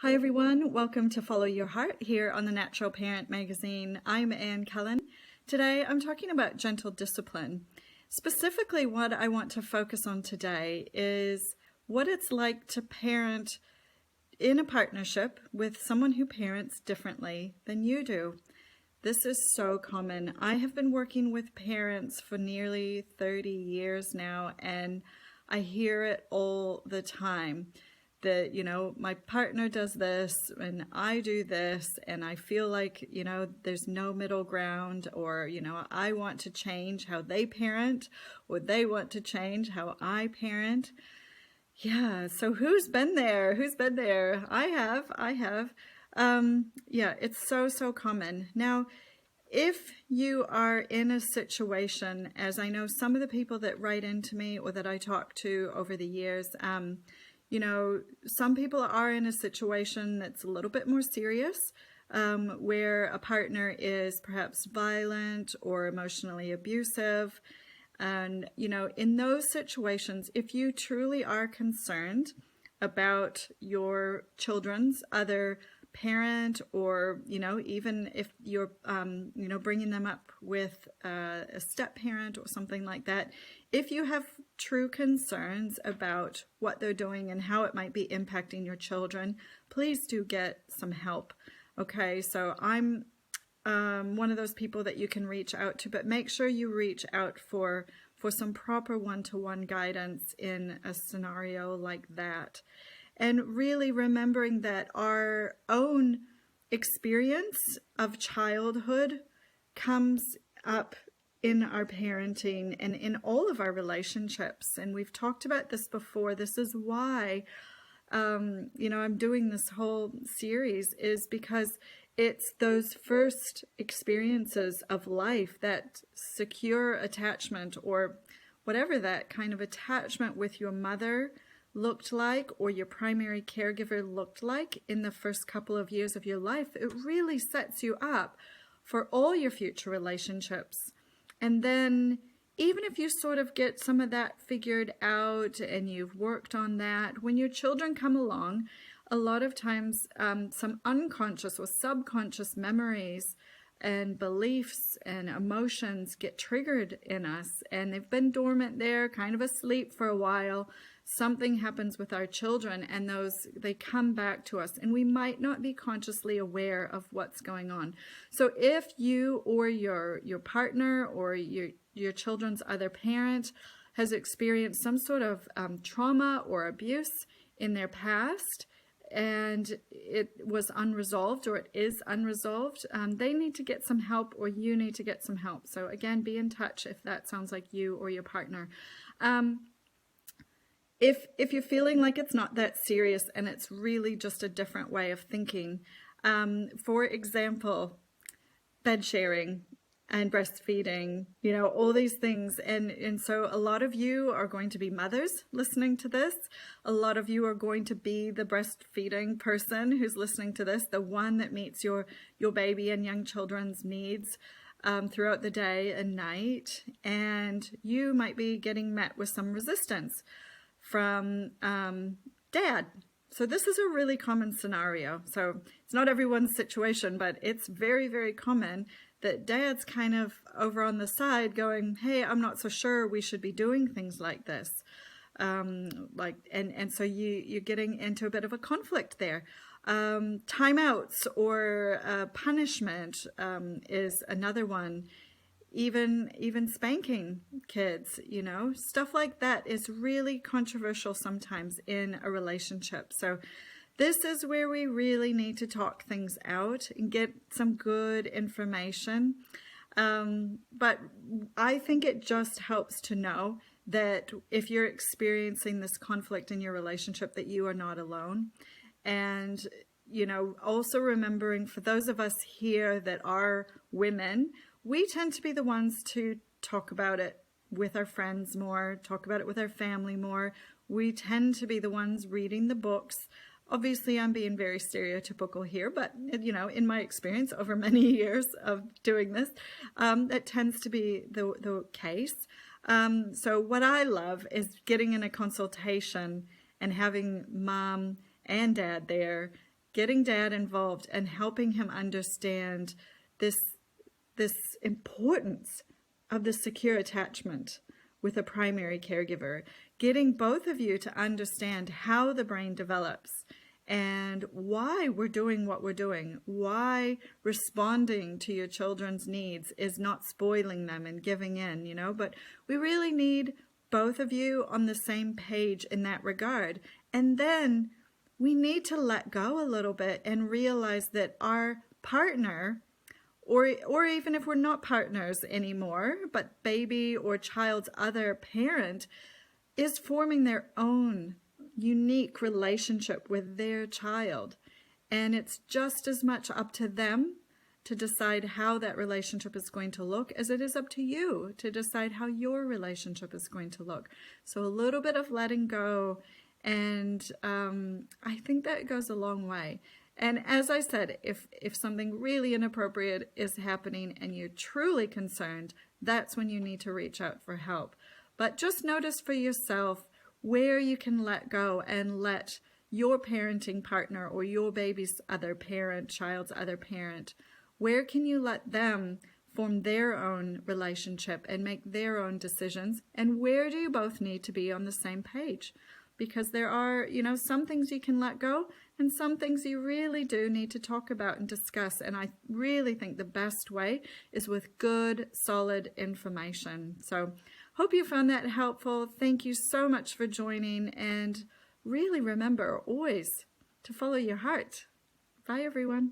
Hi everyone, welcome to Follow Your Heart here on the Natural Parent Magazine. I'm Anne Cullen. Today I'm talking about gentle discipline. Specifically, what I want to focus on today is what it's like to parent in a partnership with someone who parents differently than you do. This is so common. I have been working with parents for nearly 30 years now, and I hear it all the time. That, my partner does this and I do this, and I feel like, there's no middle ground, or, I want to change how they parent, or they want to change how I parent. Yeah, so who's been there? Who's been there? I have. Yeah, it's so common. Now, if you are in a situation, as I know some of the people that write into me or that I talk to over the years, some people are in a situation that's a little bit more serious, where a partner is perhaps violent or emotionally abusive. And, in those situations, if you truly are concerned about your children's other parent, or, even if you're, bringing them up with a step parent or something like that, if you have true concerns about what they're doing and how it might be impacting your children, please do get some help. Okay, so I'm one of those people that you can reach out to, but make sure you reach out for some proper one-to-one guidance in a scenario like that. And really remembering that our own experience of childhood comes up in our parenting and in all of our relationships. And we've talked about this before. This is why, I'm doing this whole series, is because it's those first experiences of life, that secure attachment, or whatever that kind of attachment with your mother looked like, or your primary caregiver looked like in the first couple of years of your life. It really sets you up for all your future relationships. And then even if you sort of get some of that figured out and you've worked on that, when your children come along, a lot of times some unconscious or subconscious memories and beliefs and emotions get triggered in us, and they've been dormant there, kind of asleep for a while. Something happens with our children, and they come back to us, and we might not be consciously aware of what's going on. So if you or your partner or your children's other parent has experienced some sort of trauma or abuse in their past, and it was unresolved, or it is unresolved, they need to get some help, or you need to get some help. So again, be in touch if that sounds like you or your partner. If you're feeling like it's not that serious and it's really just a different way of thinking, for example, bed sharing and breastfeeding, all these things. And so a lot of you are going to be mothers listening to this. A lot of you are going to be the breastfeeding person who's listening to this, the one that meets your baby and young children's needs throughout the day and night. And you might be getting met with some resistance from dad. So this is a really common scenario. So it's not everyone's situation, but it's very, very common that dad's kind of over on the side going, hey, I'm not so sure we should be doing things like this. And so you're getting into a bit of a conflict there. Timeouts or punishment is another one. Even spanking kids, stuff like that is really controversial sometimes in a relationship. So this is where we really need to talk things out and get some good information. But I think it just helps to know that if you're experiencing this conflict in your relationship, that you are not alone. And, also remembering, for those of us here that are women, we tend to be the ones to talk about it with our friends more, talk about it with our family more. We tend to be the ones reading the books. Obviously, I'm being very stereotypical here, but, in my experience over many years of doing this, that tends to be the case. So what I love is getting in a consultation and having mom and dad there getting dad involved and helping him understand this importance of the secure attachment with a primary caregiver, getting both of you to understand how the brain develops and why we're doing what we're doing, why responding to your children's needs is not spoiling them and giving in, you know, but we really need both of you on the same page in that regard. And then we need to let go a little bit and realize that our partner, or even if we're not partners anymore, but baby or child's other parent, is forming their own unique relationship with their child. And it's just as much up to them to decide how that relationship is going to look as it is up to you to decide how your relationship is going to look. So a little bit of letting go, and I think that goes a long way. And as I said, if something really inappropriate is happening and you're truly concerned, that's when you need to reach out for help. But just notice for yourself where you can let go and let your parenting partner or your baby's other parent, child's other parent, where can you let them form their own relationship and make their own decisions? And where do you both need to be on the same page? Because there are, you know, some things you can let go and some things you really do need to talk about and discuss. And I really think the best way is with good, solid information. So hope you found that helpful. Thank you so much for joining. And really remember always to follow your heart. Bye, everyone.